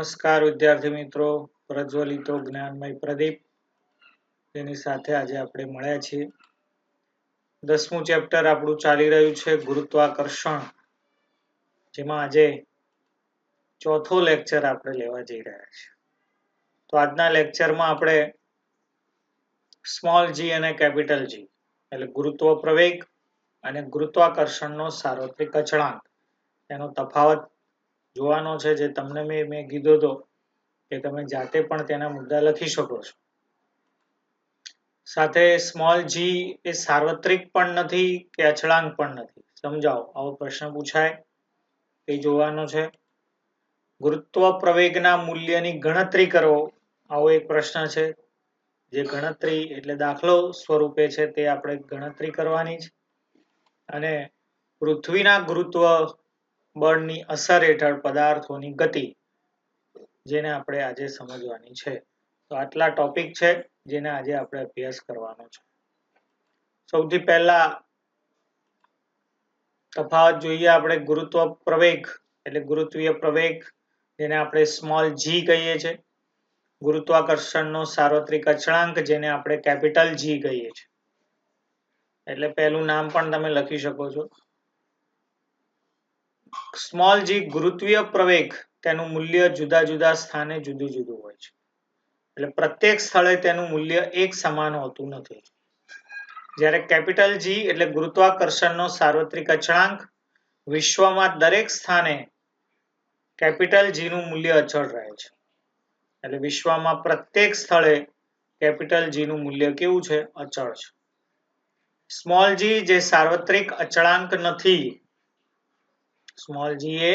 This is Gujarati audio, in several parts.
નમસ્કાર વિદ્યાર્થી મિત્રો, પ્રજ્વલિતો જ્ઞાનમય પ્રદીપ તેની સાથે આજે આપણે મળ્યા છીએ. 10મું ચેપ્ટર આપણું ચાલી રહ્યું છે ગુરુત્વાકર્ષણ, જેમાં આજે ચોથો લેક્ચર આપણે લેવા જઈ રહ્યા છીએ. તો આજના લેક્ચરમાં આપણે સ્મોલ g અને કેપિટલ G એટલે ગુરુત્વ પ્રવેગ અને ગુરુત્વાકર્ષણનો સાર્વત્રિક અચળાંક એનો તફાવત જોવાનો છે, જે તમને મેં કીધો હતો કે તમે જાતે પણ તેના મુદ્દા લખી શકો છો. સાથે સ્મોલ g એ સાર્વત્રિક પણ નથી કે અચળાંક પણ નથી. સમજાવો, આવો પ્રશ્ન પૂછાય એ જોવાનો છે. ગુરુત્વ પ્રવેગના મૂલ્યની ગણતરી કરો, આવો એક પ્રશ્ન છે. જે ગણતરી એટલે દાખલો સ્વરૂપે છે તે આપણે ગણતરી કરવાની છે. અને પૃથ્વીના ગુરુત્વ બળની અસર હેઠળ પદાર્થોની ગતિ, જેને આપણે આજે સમજવાની છે. તો આટલા ટોપિક છે જેને આજે આપણે અભ્યાસ કરવાનો છે. સૌથી પહેલા તફાવત જોઈએ આપણે. ગુરુત્વ પ્રવેગ એટલે ગુરુત્વીય પ્રવેગ, જેને આપણે સ્મોલ g કહીએ છીએ. ગુરુત્વાકર્ષણનો સાર્વત્રિક અચળાંક, જેને આપણે કેપિટલ G કહીએ છીએ. એટલે પહેલું નામ પણ તમે લખી શકો છો. સ્મોલ g ગુરુત્વીય પ્રવેગ, તેનું મૂલ્ય જુદા જુદા સ્થાને જુદું જુદું હોય છે. એટલે પ્રત્યેક સ્થળે તેનું મૂલ્ય એક સમાન હોતું નથી. જ્યારે કેપિટલ G એટલે ગુરુત્વાકર્ષણનો સાર્વત્રિક અચળાંક, વિશ્વમાં દરેક સ્થાને કેપિટલ G નું મૂલ્ય અચળ રહે છે. એટલે વિશ્વમાં પ્રત્યેક સ્થળે કેપિટલ G નું મૂલ્ય કેવું છે? અચળ છે. સ્મોલ g જે સાર્વત્રિક અચળાંક નથી, સ્મોલ g એ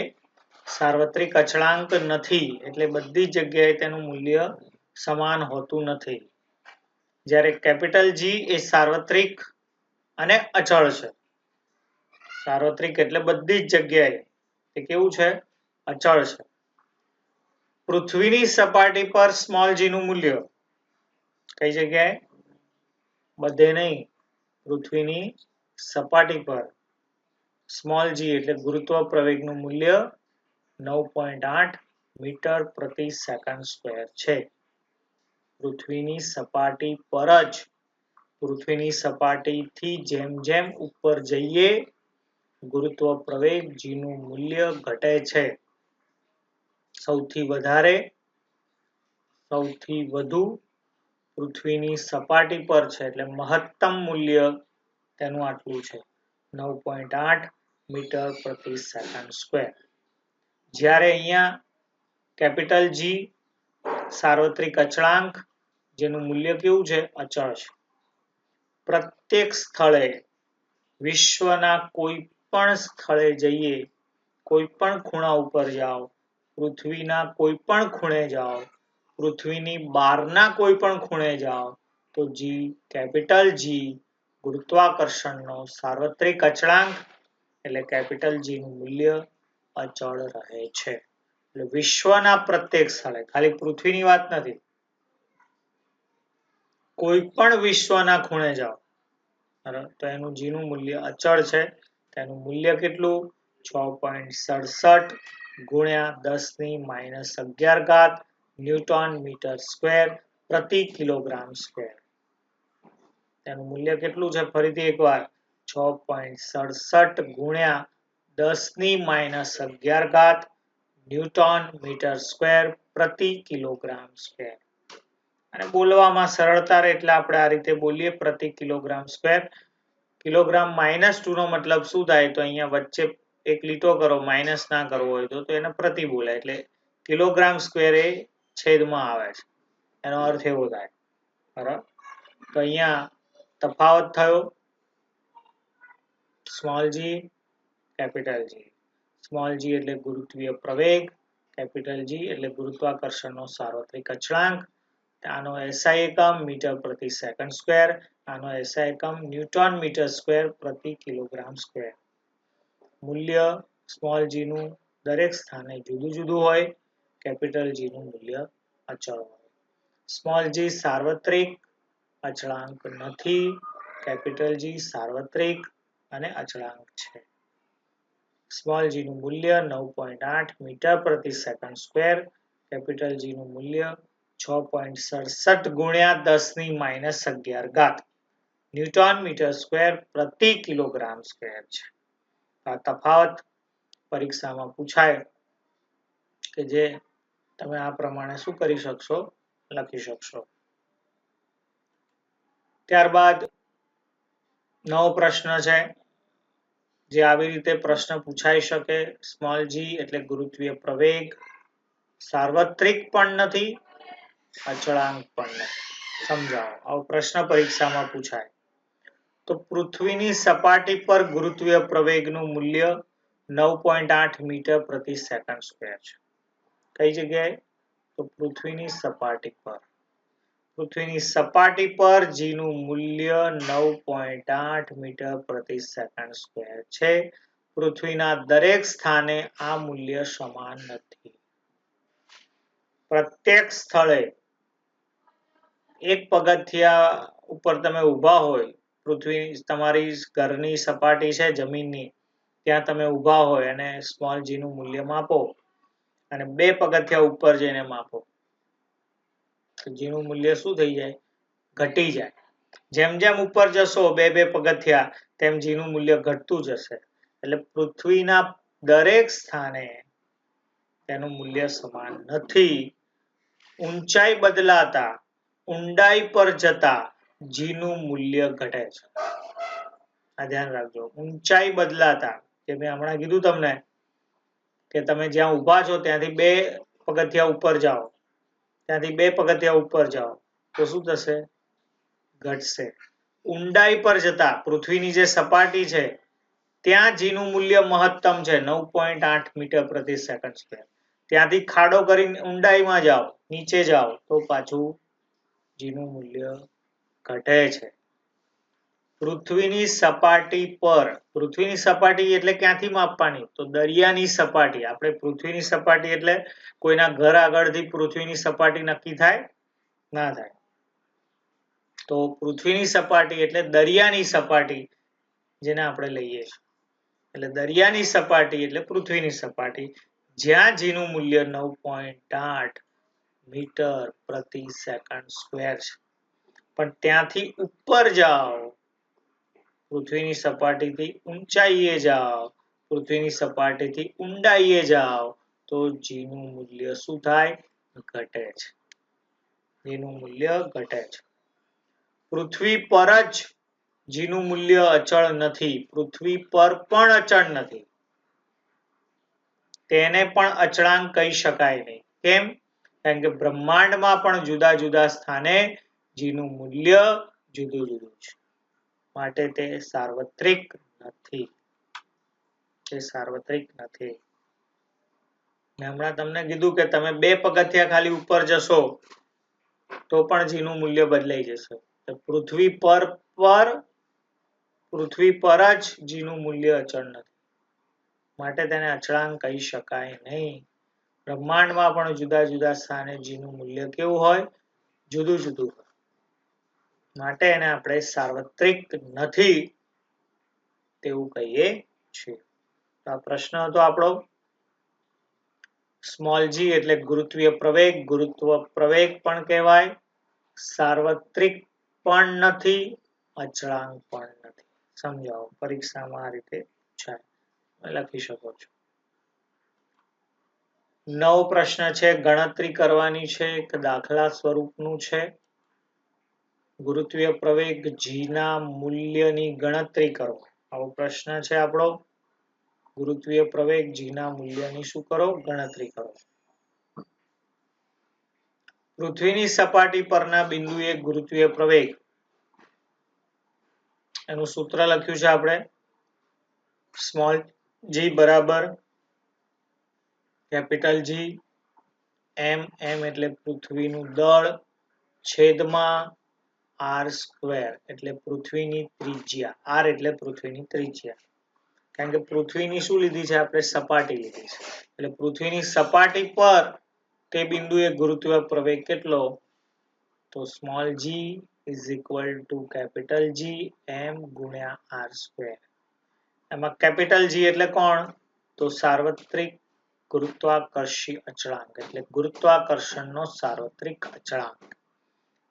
સાર્વત્રિક અચળાંક નથી, એટલે બધી જગ્યાએ તેનું મૂલ્ય સમાન હોતું નથી. જ્યારે કેપિટલ G એ સાર્વત્રિક અને અચળ છે. સાર્વત્રિક એટલે બધી જ જગ્યાએ એ કેવું છે? અચળ છે. પૃથ્વીની સપાટી પર સ્મોલ g નું મૂલ્ય કઈ જગ્યાએ? બધે નહીં, પૃથ્વીની સપાટી પર સ્મોલ g એટલે ગુરુત્વ પ્રવેગનું મૂલ્ય 9.8 મીટર પ્રતિ સેકન્ડ સ્ક્વેર છે. પૃથ્વીની સપાટી પર જ, પૃથ્વીની સપાટીથી જેમ જેમ ઉપર જઈએ ગુરુત્વ પ્રવેગ g નું મૂલ્ય ઘટે છે. સૌથી વધુ પૃથ્વીની સપાટી પર છે, એટલે મહત્તમ મૂલ્ય તેનું આટલું છે, 9.8 મીટર પ્રતિ સેકન્ડ સ્ક્વેર. જ્યારે અહીંયા કેપિટલ G સાર્વત્રિક અચળાંક, જેનું મૂલ્ય કેવું છે? અચળ છે. પ્રત્યેક સ્થળે, વિશ્વના કોઈ પણ સ્થળે જઈએ, કોઈ પણ ખૂણા ઉપર જાઓ, પૃથ્વીના કોઈ પણ ખૂણે જાઓ, પૃથ્વીની બહારના કોઈ પણ ખૂણે જાઓ, તો કેપિટલ G ગુરુત્વાકર્ષણનો સાર્વત્રિક અચળાંક એટલે કેપિટલ G નું મૂલ્ય અચળ રહે છે. એટલે વિશ્વના પ્રત્યેક સ્થળે, ખાલી પૃથ્વીની વાત નથી, કોઈ પણ વિશ્વના ખૂણે જાઓ તો એનું G નું મૂલ્ય અચળ છે. તેનું મૂલ્ય કેટલું? 6.67 ગુણ્યા 10⁻11 ન્યૂટન મીટર સ્ક્વેર પ્રતિ કિલોગ્રામ સ્ક્વેર. તેનું મૂલ્ય કેટલું છે? ફરીથી એકવાર 6.67 ગુણ્યા 10⁻11 ન્યૂટન મીટર સ્ક્વેર પ્રતિ કિલોગ્રામ સ્ક્વેર. અને બોલવામાં સરળતા રહે એટલે આપણે આ રીતે બોલીએ, પ્રતિ કિલોગ્રામ સ્ક્વેર. કિલોગ્રામ -2 નો મતલબ શું થાય? તો અહીંયા વચ્ચે એક લીટો કરો, માઇનસ ના કરવો હોય તો એને પ્રતિ બોલાય, એટલે કિલોગ્રામ સ્ક્વેર એ છેદમાં આવે છે, એનો અર્થ એવો થાય. બરાબર? તો અહીંયા તફાવત થયો small g capital G. Small g એટલે ગુરુત્વીય પ્રવેગ, કેપિટલ G એટલે ગુરુત્વાકર્ષણનો સાર્વત્રિક અચળાંક. આનો SI એકમ મીટર પ્રતિ સેકન્ડ સ્ક્વેર, આનો SI એકમ ન્યૂટન મીટર સ્ક્વેર પ્રતિ કિલોગ્રામ સ્ક્વેર. મૂલ્ય સ્મોલ g નું દરેક સ્થાને જુદું જુદું હોય, કેપિટલ G નું મૂલ્ય અચળ હોય. સ્મોલ g સાર્વત્રિક અચળાંક નથી, કેપિટલ G સાર્વત્રિક અને અચળાંક છે. સ્મોલ g નું મૂલ્ય 9.8 મીટર પ્રતિ સેકન્ડ સ્ક્વેર, કેપિટલ જી નું મૂલ્ય 6.67 ગુણ્યા 10⁻11 ઘાત ન્યૂટન મીટર સ્ક્વેર પ્રતિ કિલોગ્રામ સ્ક્વેર છે. આ તફાવત પરીક્ષામાં પૂછાય કે જે તમે આ પ્રમાણે શું કરી શકશો, લખી શકશો. ત્યારબાદ નવો પ્રશ્ન છે જે આવી રીતે પ્રશ્ન પૂછાઈ શકે. સ્મોલ જી એટલે ગુરુત્વીય પ્રવેગ, સાર્વત્રિક પણ નથી, અચળાંક પણ નથી. સમજાવો. આવો પ્રશ્ન પરીક્ષામાં પૂછાય તો પૃથ્વીની સપાટી પર ગુરુત્વીય પ્રવેગનું મૂલ્ય 9.8 મીટર પ્રતિ સેકન્ડ સ્ક્વેર છે. કઈ જગ્યાએ? તો પૃથ્વીની સપાટી પર જી નું મૂલ્ય 9.8 મીટર પ્રતિ સેકન્ડ સ્ક્વેર છે. પૃથ્વીના દરેક સ્થાને આ મૂલ્ય સમાન નથી. પ્રત્યેક સ્થળે એક પગથિયા ઉપર તમે ઊભા હોય, પૃથ્વી તમારી ઘરની સપાટી છે જમીનની, ત્યાં તમે ઊભા હોય અને સ્મોલ જી નું મૂલ્ય માપો અને 2 પગથિયા ઉપર જઈને માપો તો જી નું મૂલ્ય શું થઈ જાય? ઘટી જાય. જેમ જેમ ઉપર જશો 2 પગથિયા તેમ જી નું મૂલ્ય ઘટતું જશે. એટલે પૃથ્વીના દરેક સ્થાને તેનું મૂલ્ય સમાન નથી. ઊંચાઈ બદલાતા ઊંડાઈ પર જતા જી નું મૂલ્ય ઘટે છે. આ ધ્યાન રાખજો. ઊંચાઈ બદલાતા, જે મેં હમણાં કીધું તમને કે તમે જ્યાં ઊભા છો ત્યાંથી 2 પગથિયા ઉપર જાઓ, ત્યાંથી 2 પગથિયા ઉપર જાઓ તો શું થશે? ઘટશે. ઊંડાઈ પર જતા પૃથ્વીની જે સપાટી છે ત્યાં જી નું મૂલ્ય મહત્તમ છે 9.8 મીટર પ્રતિ સેકન્ડ સ્ક્વેર. ત્યાંથી ખાડો કરીને ઊંડાઈમાં જાઓ, નીચે જાઓ તો પાછું જી નું મૂલ્ય ઘટે છે. પૃથ્વીની સપાટી એટલે ક્યાંથી માપવાની? તો દરિયાની સપાટી. આપણે પૃથ્વીની સપાટી એટલે કોઈના ઘર આગળથી પૃથ્વીની સપાટી નક્કી થાય? ના થાય. તો પૃથ્વીની સપાટી એટલે દરિયાની સપાટી, જેને આપણે લઈએ છીએ. એટલે દરિયાની સપાટી એટલે પૃથ્વીની સપાટી, જ્યાં જી નું મૂલ્ય 9.8 મીટર પ્રતિ સેકન્ડ સ્ક્વેર છે. પણ ત્યાંથી ઉપર જાઓ, પૃથ્વીની સપાટીથી ઊંચાઈએ જાઓ, પૃથ્વીની સપાટીથી ઊંડાઈએ જાઓ તો જી નું મૂલ્ય શું થાય? ઘટે છે. જી નું મૂલ્ય ઘટે છે. પૃથ્વી પર જ જી નું મૂલ્ય અચળ નથી. પૃથ્વી પર પણ અચળ નથી. તેને પણ અચળાંક કહી શકાય નહીં. કેમ? કારણ કે બ્રહ્માંડમાં પણ જુદા જુદા સ્થાને જી નું મૂલ્ય જુદું જુદું છે. માટે તે સાર્વત્રિક નથી. હમણાં તમને કીધું કે તમે 2 પગથિયા ખાલી ઉપર જશો તો પણ જી નું મૂલ્ય બદલાઈ જશે. પૃથ્વી પર જ જી નું મૂલ્ય અચળ નથી. માટે તેને અચળાંક કહી શકાય નહીં. બ્રહ્માંડમાં પણ જુદા જુદા સ્થાને જી નું મૂલ્ય કેવું હોય? જુદું જુદું હોય. માટે એને આપણે સાર્વત્રિક નથી તેવું કહીએ છીએ. આ પ્રશ્ન હતો આપણો. સ્મોલ જી એટલે ગુરુત્વીય પ્રવેગ. ગુરુત્વ પ્રવેગ પણ કહેવાય, સાર્વત્રિક પણ નથી, અચળાંક પણ નથી. સમજાવો. પરીક્ષામાં આ રીતે પૂછાય. લખી શકો છો. નવો પ્રશ્ન છે, ગણતરી કરવાની છે, એક દાખલા સ્વરૂપનું છે. ગુરુત્વીય પ્રવેગ જી ના મૂલ્યની ગણતરી કરો. આવો પ્રશ્ન છે આપણો. ગુરુત્વીય પ્રવેગ જી ના મૂલ્યની શું કરો? ગણતરી કરો. પૃથ્વીની સપાટી પરના બિંદુએ ગુરુત્વીય પ્રવેગ, એનું સૂત્ર લખ્યું છે આપણે. સ્મોલ જી બરાબર કેપિટલ જી, એમ એટલે પૃથ્વીનું દળ, છેદમાં આર સ્ક્વેર એટલે પૃથ્વીની ત્રિજ્યા. આર એટલે પૃથ્વીની ત્રિજ્યા. કારણ કે પૃથ્વીની શું લીધી છે આપણે? સપાટી લીધી છે. એટલે પૃથ્વીની સપાટી પર તે બિંદુએ ગુરુત્વીય પ્રવેગ કેટલો? તો small G is equal to capital G M ગુણ્યા આર સ્ક્વેર. એમાં કેપિટલ જી એટલે કોણ? તો સાર્વત્રિક ગુરુત્વાકર્ષી અચળાંક એટલે ગુરુત્વાકર્ષણનો સાર્વત્રિક અચળાંક.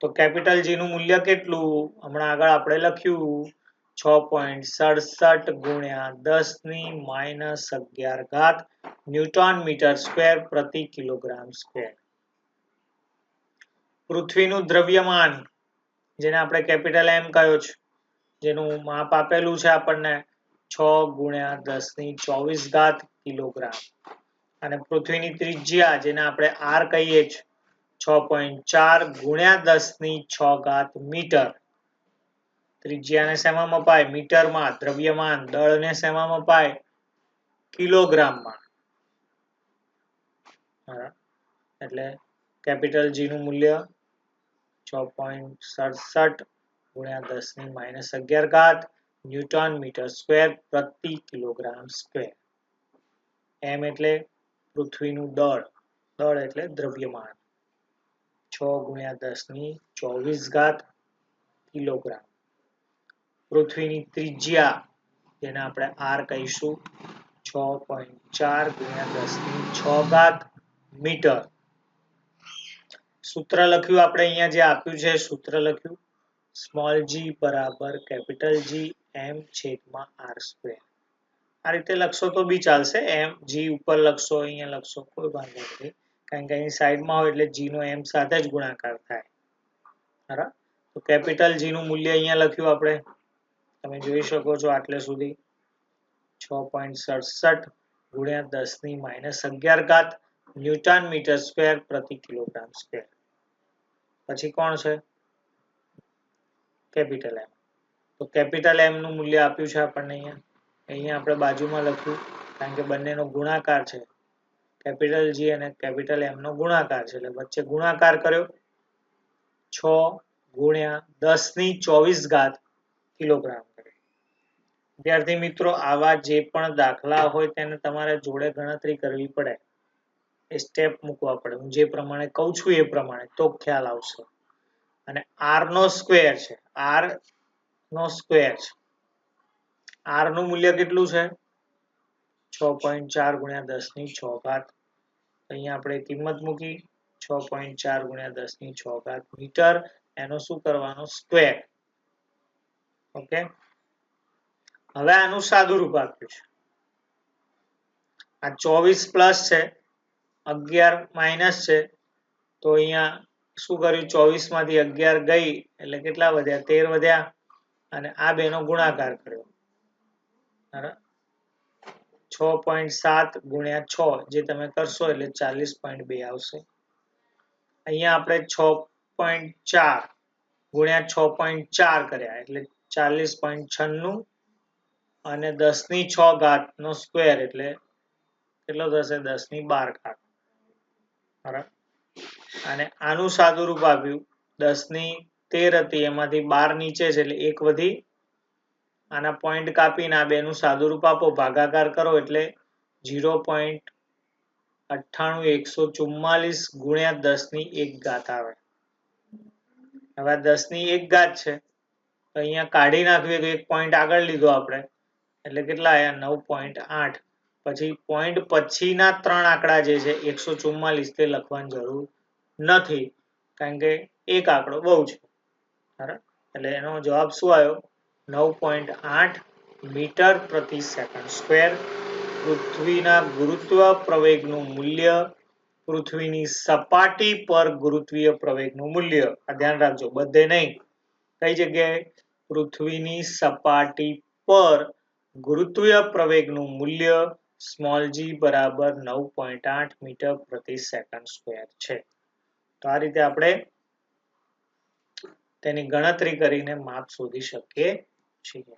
તો કેપિટલ G નું મૂલ્ય કેટલું? હમણાં આગળ આપણે લખ્યું 6.67 ગુણ્યા 10⁻11 ન્યૂટન મીટર સ્ક્વેર પ્રતિ કિલોગ્રામ સ્ક્વેર. પૃથ્વીનું દ્રવ્યમાન જેને આપણે કેપિટલ M કહ્યો છે, જેનું માપ આપેલું છે આપણને 6 ગુણ્યા 10⁻24 કિલોગ્રામ, અને પૃથ્વીની ત્રિજ્યા જેને આપણે R કહીએ છીએ 6.4 ગુણ્યા 10�6 મીટર. ત્રિજ્યાને શેમાં મપાય? મીટરમાં. દ્રવ્યમાન દળને શેમાં મપાય? કિલોગ્રામમાં. એટલે કેપિટલ G નું મૂલ્ય 6.67 ગુણ્યા 10⁻11 ન્યૂટન મીટર સ્ક્વેર પ્રતિ કિલોગ્રામ સ્ક્વેર. M એટલે પૃથ્વીનું દળ, દળ એટલે દ્રવ્યમાન, 6 ગુણ્યા 10⁻24 કિલોગ્રામ. પૃથ્વીની ત્રિજ્યા જેને આપણે R કહીશું 6.4 ગુણ્યા 10�6 મીટર. સૂત્ર લખ્યું આપણે અહીંયા જે આપ્યું છે સૂત્ર લખ્યું સ્મોલ g બરાબર કેપિટલ G M છેદમાં R સ્ક્વેર. આ રીતે લખશો તો બી ચાલશે. M G ઉપર લખશો, અહીંયા લખશો, કોઈ વાંધો નથી, કારણ કે અહીં સાઈડમાં હોય એટલે G નો M સાથે જ ગુણાકાર થાય. બરાબર? તો કેપિટલ G નું મૂલ્ય અહીંયા લખ્યું આપણે, તમે જોઈ શકો છો આટલે સુધી 6.67 ગુણ્યા 10⁻11 ન્યૂટન મીટર સ્ક્વેર પ્રતિ કિલોગ્રામ સ્ક્વેર. પછી કોણ છે? Capital M. તો કેપિટલ M નું મૂલ્ય આપ્યું છે આપણને અહીંયા આપણે બાજુમાં લખ્યું, કારણ કે બંનેનો ગુણાકાર છે. કેપિટલ G અને કેપિટલ M નો ગુણાકાર છે એટલે વચ્ચે ગુણાકાર કર્યો, 6 ગુણ્યા 10⁻24 કિલોગ્રામ. વિદ્યાર્થી મિત્રો, આવા જે પણ દાખલા હોય તેને તમારે જોડે ગણતરી કરવી પડે, એ સ્ટેપ મૂકવા પડે. હું જે પ્રમાણે કહું છું એ પ્રમાણે તો ખ્યાલ આવશે. અને R નો સ્ક્વેર છે, R નો સ્ક્વેર છે. R નું મૂલ્ય કેટલું છે? 6.4 ગુણ્યા 10�6. અહીંયા આપણે કિંમત મૂકી 6.4 ગુણ્યા 10�6 મીટર. એનો શું કરવાનો? સ્ક્વેર. ઓકે, હવે આનું સાદું રૂપ આપ્યું છે. આ 24 પ્લસ છે, 11 માઇનસ છે, તો અહીંયા શું કર્યું? 24 માંથી 11 ગઈ એટલે કેટલા વધ્યા? 13 વધ્યા, અને આ બેનો ગુણાકાર કર્યો. 6.7 ગુણ્યા 6 જે તમે કરશો એટલે 40.2 આવશે. અહીંયા આપણે 6.4 ગુણ્યા 6.4 કર્યા એટલે 40.96, અને 10�6 નો સ્ક્વેર એટલે કેટલો થશે? 10�12. બરાબર? અને આનું સાદું રૂપ આપ્યું 10�13 હતી, એમાંથી 12 નીચે છે એટલે 1 વધી, આના પોઈન્ટ કાપીને આ બેનું સાદું રૂપ આપો, ભાગાકાર કરો એટલે 0.98144 ગુણ્યા 10�1 આવે. હવે 10�1 છે તો અહીંયા કાઢી નાખીએ તો 1 પોઈન્ટ આગળ લીધો આપણે એટલે કેટલા આવ્યા? 9.8. પછી પોઈન્ટ પછીના 3 આંકડા જે છે 144 તે લખવાની જરૂર નથી, કારણ કે એક આંકડો બહુ છે. બરાબર? એટલે એનો જવાબ શું આવ્યો? 9.8 મીટર પ્રતિ સેકન્ડ સ્ક્વેર. પૃથ્વીના ગુરુત્વ પ્રવેગનું મૂલ્ય, પૃથ્વીની સપાટી પર ગુરુત્વીય પ્રવેગનું મૂલ્ય, આ ધ્યાન રાખજો, બધે નહીં, કઈ જગ્યાએ? પૃથ્વીની સપાટી પર ગુરુત્વીય પ્રવેગનું મૂલ્ય સ્મોલ g બરાબર 9.8 મીટર પ્રતિ સેકન્ડ સ્ક્વેર છે. તો આ રીતે આપણે તેની ગણતરી કરીને માપ શોધી શકીએ છીએ.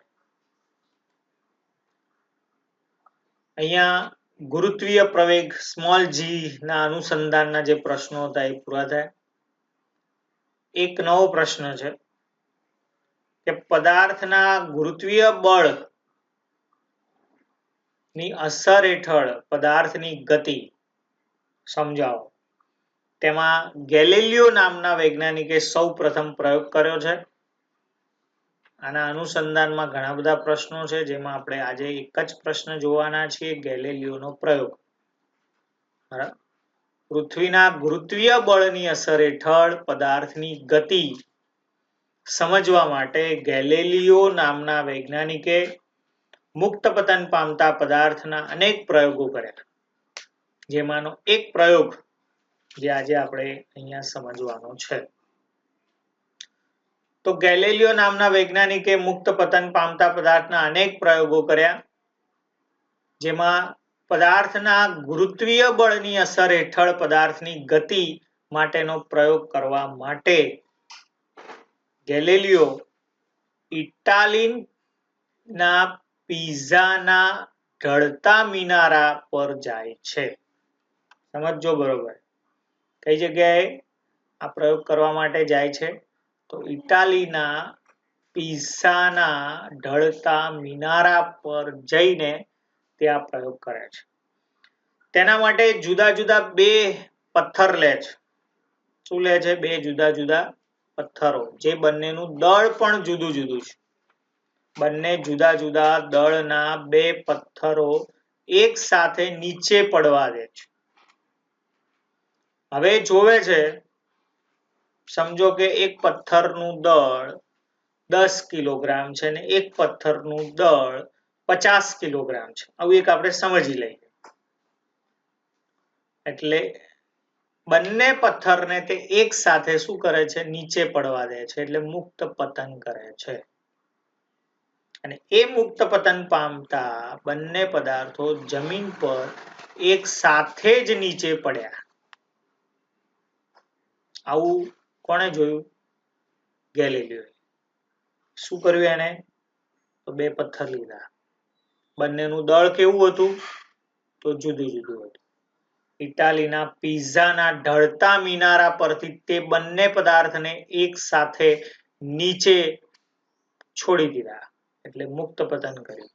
અહીંયા ગુરુત્વીય પ્રવેગ સ્મોલ g ના અનુસંધાનના જે પ્રશ્નો હતા એ પૂરા થયા. એક નવો પ્રશ્ન છે કે પદાર્થના ગુરુત્વીય બળ ની અસર હેઠળ પદાર્થની ગતિ સમજાવો. તેમાં ગેલિલિયો નામના વૈજ્ઞાનિકે સૌ પ્રથમ પ્રયોગ કર્યો છે. આના અનુસંધાનમાં ઘણા બધા પ્રશ્નો છે, જેમાં આપણે આજે એક જ પ્રશ્ન જોવાના છીએ, ગેલિલિયોનો પ્રયોગ. પૃથ્વીના ગુરુત્વીય બળની અસર હેઠળ પદાર્થની ગતિ સમજવા માટે ગેલિલિયો નામના વૈજ્ઞાનિકે મુક્ત પતન પામતા પદાર્થના અનેક પ્રયોગો કર્યા, જેમાંનો એક પ્રયોગ જે આજે આપણે અહીંયા સમજવાનો છે. તો ગેલિલિયો નામના વૈજ્ઞાનિકે મુક્ત પતન પામતા પદાર્થના અનેક પ્રયોગો કર્યા, જેમાં પદાર્થના ગુરુત્વીય બળની અસર હેઠળ પદાર્થની ગતિ માટેનો પ્રયોગ કરવા માટે ગેલિલિયો ઇટાલીના પિઝાના ઢળતા મિનારા પર જાય છે. સમજો બરોબર, કઈ જગ્યાએ આ પ્રયોગ કરવા માટે જાય છે? તો ઇટાલીના પિઝાના ઢળતા મિનારા પર જઈને ત્યાં પ્રયોગ કરે છે. તેના માટે જુદા જુદા બે પથ્થર લે છે. શું લે છે? બે જુદા જુદા પથ્થરો, જે બંનેનું દળ પણ જુદું જુદું છે. બંને જુદા જુદા દળના બે પથ્થરો એક સાથે નીચે પડવા દે છે. હવે જોવે છે, સમજો કે એક પથ્થરનું દળ 10 કિલોગ્રામ છે અને એક પથ્થરનું દળ 50 કિલોગ્રામ છે. આવું એક આપણે સમજી લઈએ. એટલે બંને પથ્થરને તે એક સાથે શું કરે છે? નીચે પડવા દે છે, એટલે મુક્ત પતન કરે છે. અને એ મુક્ત પતન પામતા બંને પદાર્થો જમીન પર એક સાથે જ નીચે પડ્યા. આવું કોણે જોયું? ગેલિલિયોએ. શું કર્યું એને? તો બે પથ્થર લીધા, બંનેનું દળ કેવું હતું? તો જુદું જુદું હતું. ઇટાલીના પિઝાના ઢળતા મિનારા પરથી તે બંને પદાર્થને એક સાથે નીચે છોડી દીધા, એટલે મુક્ત પતન કર્યું.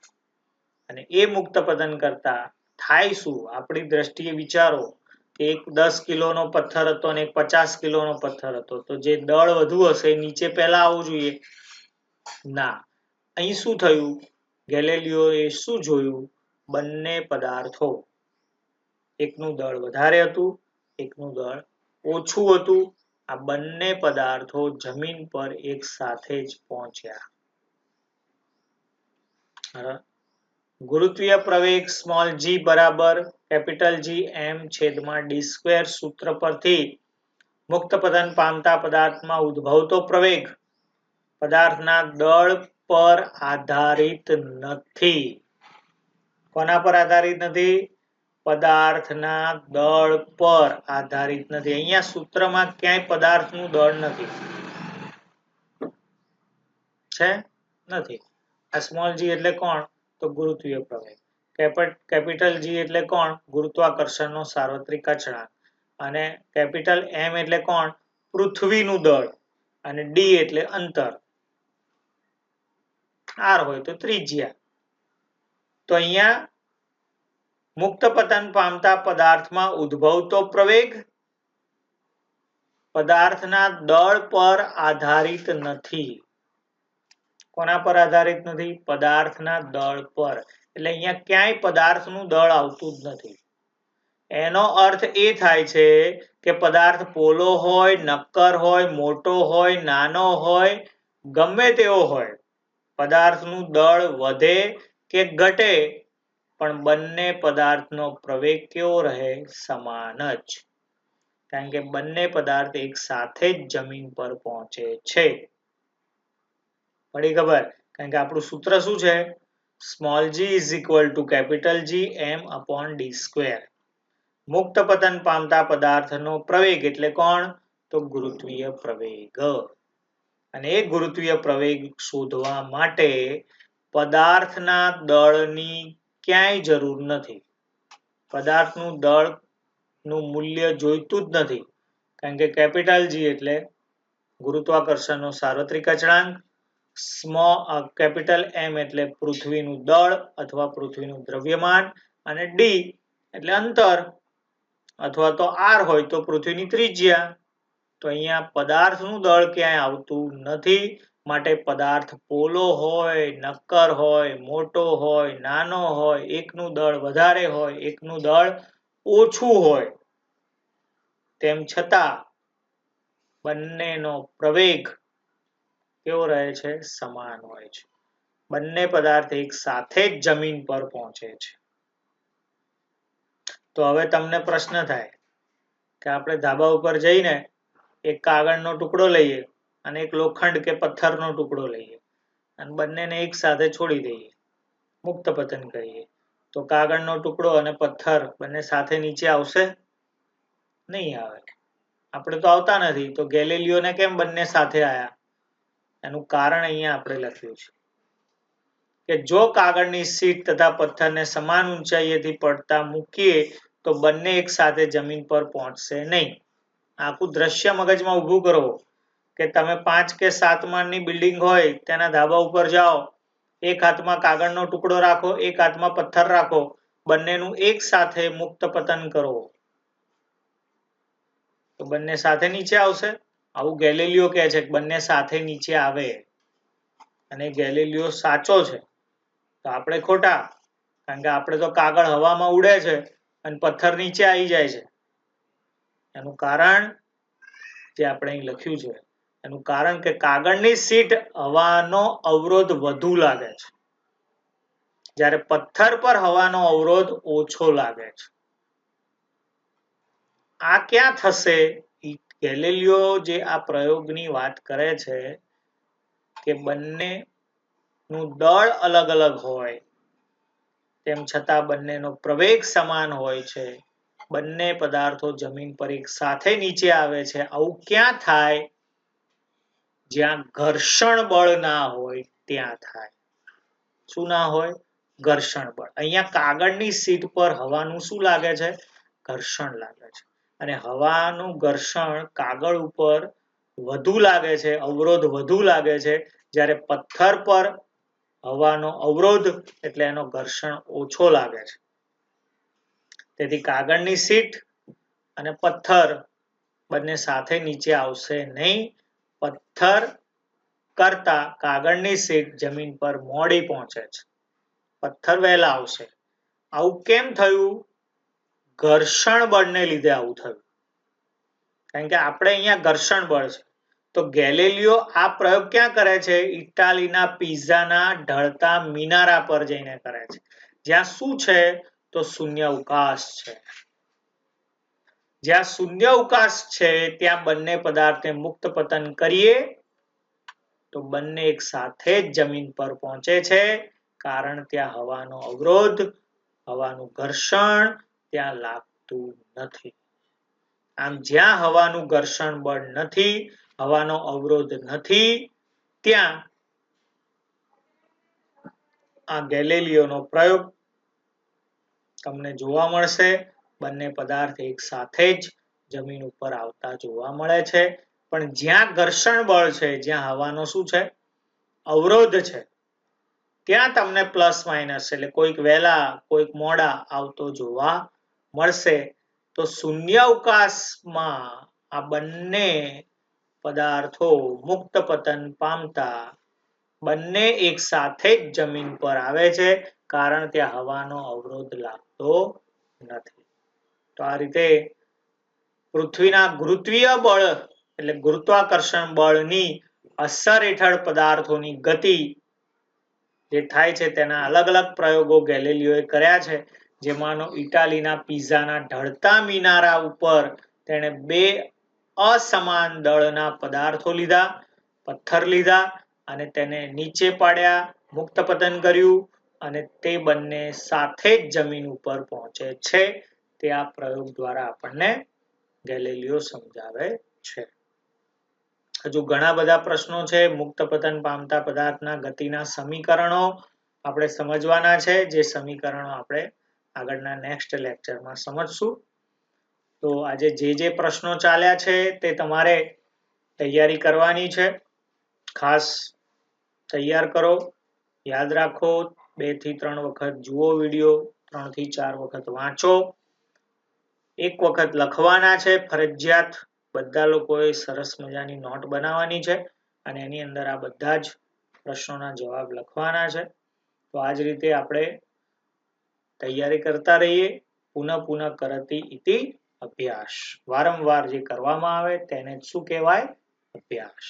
અને એ મુક્ત પતન કરતા થાય શું? આપણી દ્રષ્ટિએ વિચારો કે એક 10 કિલોનો પથ્થર હતો અને એક 50 કિલોનો પથ્થર હતો, તો જે દળ વધુ હશે નીચે પહેલા આવવું જોઈએ. ના, અહીં શું થયું? ગેલિલિયોએ શું જોયું? બંને પદાર્થો, એકનું દળ વધારે હતું, એકનું દળ ઓછું હતું. આ બંને પદાર્થો જમીન પર એક સાથે જ પહોંચ્યા. ગુરુત્વીય પ્રવેગ સ્મોલ g બરાબર કેપિટલ G m છેદમાં d સ્ક્વેર સૂત્ર પરથી મુક્ત પતન પામતા પદાર્થમાં ઉદ્ભવતો પ્રવેગ પદાર્થના દળ પર આધારિત નથી. કોના પર આધારિત નથી? પદાર્થના દળ પર આધારિત નથી. અહીંયા સૂત્રમાં ક્યાંય પદાર્થનું દળ નથી. છે? નથી. આ સ્મોલ g એટલે કોણ? તો ગુરુત્વીય પ્રવેગ. કેપિટલ G એટલે કોણ? ગુરુત્વાકર્ષણનો સાર્વત્રિક અચળાંક. અને કેપિટલ M એટલે કોણ? પૃથ્વીનું દળ. અને d એટલે અંતર. r હોય તો ત્રિજ્યા. તો અહીંયા મુક્ત પતન પામતા પદાર્થમાં ઉદ્ભવતો પ્રવેગ પદાર્થના દળ પર આધારિત નથી. કોના પર આધારિત નથી? પદાર્થના દળ પર. એટલે અહીંયા ક્યાંય પદાર્થનું દળ આવતું જ નથી. એનો અર્થ એ થાય છે કે પદાર્થ પોલો હોય, નક્કર હોય, મોટો હોય, નાનો હોય, ગમે તેવો હોય, પદાર્થનું દળ વધે કે ઘટે, પણ બંને પદાર્થનો પ્રવેગ કેવો રહે? સમાન જ. કારણ કે બંને પદાર્થ એક સાથે જ જમીન પર પહોંચે છે. પડી ખબર? કારણ કે આપણું સૂત્ર શું છે? Small g is equal to capital G m upon d square. મુક્ત પતન પામતા પદાર્થનો પ્રવેગ એટલે કોણ? તો ગુરુત્વીય પ્રવેગ. અને એ ગુરુત્વીય પ્રવેગ શોધવા માટે પદાર્થના દળની ક્યાંય જરૂર નથી. પદાર્થનું દળનું મૂલ્ય જોઈતું જ નથી. કારણ કે કેપિટલ G એટલે ગુરુત્વાકર્ષણનો સાર્વત્રિક અચળાંક, કેપિટલ M એટલે પૃથ્વીનું દળ અથવા પૃથ્વીનું દ્રવ્યમાન, અને d એટલે અંતર, અથવા તો r હોય તો પૃથ્વીની ત્રિજ્યા. તો અહીંયા પદાર્થનું દળ ક્યાંય આવતું નથી. માટે પદાર્થ પોલો હોય, નક્કર હોય, મોટો હોય, નાનો હોય, એકનું દળ વધારે હોય, એકનું દળ ઓછું હોય તેમ છતાં બંનેનો પ્રવેગ કેવો રહે છે? સમાન હોય છે. બંને પદાર્થ એક સાથે જ જમીન પર પહોંચે છે. તો હવે તમને પ્રશ્ન થાય કે આપણે ધાબા ઉપર જઈને એક કાગળનો ટુકડો લઈએ અને એક લોખંડ કે પથ્થરનો ટુકડો લઈએ અને બંનેને એક સાથે છોડી દઈએ, મુક્ત પતન કરીએ, તો કાગળનો ટુકડો અને પથ્થર બંને સાથે નીચે આવશે? નહીં આવે. આપણે તો આવતા નથી, તો ગેલિલિયોને કેમ બંને સાથે આવ્યા? એનું કારણ અહીંયા આપણે લખ્યું છે કે જો કાગળની શીટ તથા પથ્થરને સમાન ઊંચાઈએથી પડતા મૂકીએ તો બંને એક સાથે જમીન પર પહોંચશે નહીં. આખું દ્રશ્ય મગજમાં ઊભું કરો કે તમે 5 કે 7 માળની બિલ્ડિંગ હોય તેના ધાબા ઉપર જાઓ, એક હાથમાં કાગળનો ટુકડો રાખો, એક હાથમાં પથ્થર રાખો, બંનેનું એક સાથે મુક્ત પતન કરો તો બંને સાથે નીચે આવશે. આવું ગેલિલિયો કહે છે કે બંને સાથે નીચે આવે, અને ગેલિલિયો સાચો છે તો આપણે ખોટા, કારણ કે આપણે તો કાગળ હવામાં ઉડે છે અને પથ્થર નીચે આવી જાય છે. એનું કારણ જે આપણે અહીં લખ્યું છે, એનું કારણ કે કાગળની શીટ હવાનો અવરોધ વધુ લાગે છે, જ્યારે પથ્થર પર હવાનો અવરોધ ઓછો લાગે છે. આ ક્યાં થશે? ગેલિલિયો જે આ પ્રયોગની વાત કરે છે કે બંનેનું દળ અલગ અલગ હોય તેમ છતાં બંનેનો પ્રવેગ સમાન હોય છે, બંને પદાર્થો જમીન પર એક સાથે નીચે આવે છે. આવું ક્યાં થાય? જ્યાં ઘર્ષણ બળ ના હોય ત્યાં થાય. શું ના હોય? ઘર્ષણ બળ. અહીંયા કાગળની શીટ પર હવાનું શું લાગે છે? ઘર્ષણ લાગે છે, અને હવાનું ઘર્ષણ કાગળ ઉપર વધુ લાગે છે, અવરોધ વધુ લાગે છે, જ્યારે પથ્થર પર હવાનો અવરોધ એટલે એનો ઘર્ષણ ઓછો લાગે છે. તેથી કાગળની શીટ અને પથ્થર બંને સાથે નીચે આવશે નહીં. પથ્થર કરતા કાગળની શીટ જમીન પર મોડી પહોંચે છે, પથ્થર વહેલા આવશે. આવું કેમ થયું? ઘર્ષણ બળને લીધે આવું થયું, કારણ કે આપણે અહીંયા ઘર્ષણ બળ છે. તો ગેલિલિયો આ પ્રયોગ ક્યાં કરે છે? ઇટાલીના પિઝાના ઢળતા મિનારા પર જઈને કરે છે, જ્યાં શું છે? તો શૂન્યાવકાશ છે. જ્યાં શૂન્યાવકાશ છે ત્યાં બંને પદાર્થને મુક્ત પતન કરીએ તો બંને એક સાથે જ જમીન પર પહોંચે છે, કારણ ત્યાં હવાનો અવરોધ, હવાનું ઘર્ષણ ત્યાં લાગતું નથી. આમ જ્યાં હવાનું ઘર્ષણ બળ નથી, હવાનો અવરોધ નથી, ત્યાં આ ગેલિલિયોનો પ્રયોગ તમને જોવા મળશે. બંને પદાર્થ એક સાથે જ જમીન ઉપર આવતા જોવા મળે છે. પણ જ્યાં ઘર્ષણ બળ છે, જ્યાં હવાનો શું છે? અવરોધ છે, ત્યાં તમને પ્લસ માઇનસ એટલે કોઈક વહેલા કોઈક મોડા આવતો જોવા મળશે. તો શૂન્યાવકાશમાં આ બંને પદાર્થો મુક્ત પતન પામતા બંને એક સાથે જ જમીન પર આવે છે, કારણ ત્યાં હવાનો અવરોધ લાગતો નથી. તો આ રીતે પૃથ્વીના ગુરુત્વીય બળ એટલે ગુરુત્વાકર્ષણ બળની અસર હેઠળ પદાર્થોની ગતિ જે થાય છે તેના અલગ અલગ પ્રયોગો ગેલિલિયોએ કર્યા છે, જેમાંનો ઇટાલીના પિઝાના ઢળતા મિનારા ઉપર તેણે 2 અસમાન દળના પદાર્થો લીધા, પથ્થર લીધા અને તેને નીચે પાડ્યા, મુક્ત પતન કર્યું, અને તે બંને સાથે જ જમીન ઉપર પહોંચે છે. તે આ પ્રયોગ દ્વારા આપણને ગેલિલિયો સમજાવે છે. હજુ ઘણા બધા પ્રશ્નો છે. મુક્ત પતન પામતા પદાર્થના ગતિના સમીકરણો આપણે સમજવાના છે, જે સમીકરણો આપણે આગળના નેક્સ્ટ લેક્ચરમાં સમજશું. તો આજે જે પ્રશ્નો ચાલ્યા છે તે તમારે તૈયારી કરવાની છે. ખાસ તૈયાર કરો, યાદ રાખો, 2 થી 3 વખત જુઓ વિડીયો, 3 થી 4 વખત વાંચો, 1 વખત લખવાના છે ફરજિયાત. બધા લોકોએ સરસ મજાની નોટ બનાવવાની છે અને એની અંદર આ બધા જ પ્રશ્નોના જવાબ લખવાના છે. તો આ જ રીતે આપણે તૈયારી કરતા રહીએ. પુનઃ પુનઃ કરતી ઇતિ અભ્યાસ વારંવાર જે કરવામાં આવે તેને શું કહેવાય અભ્યાસ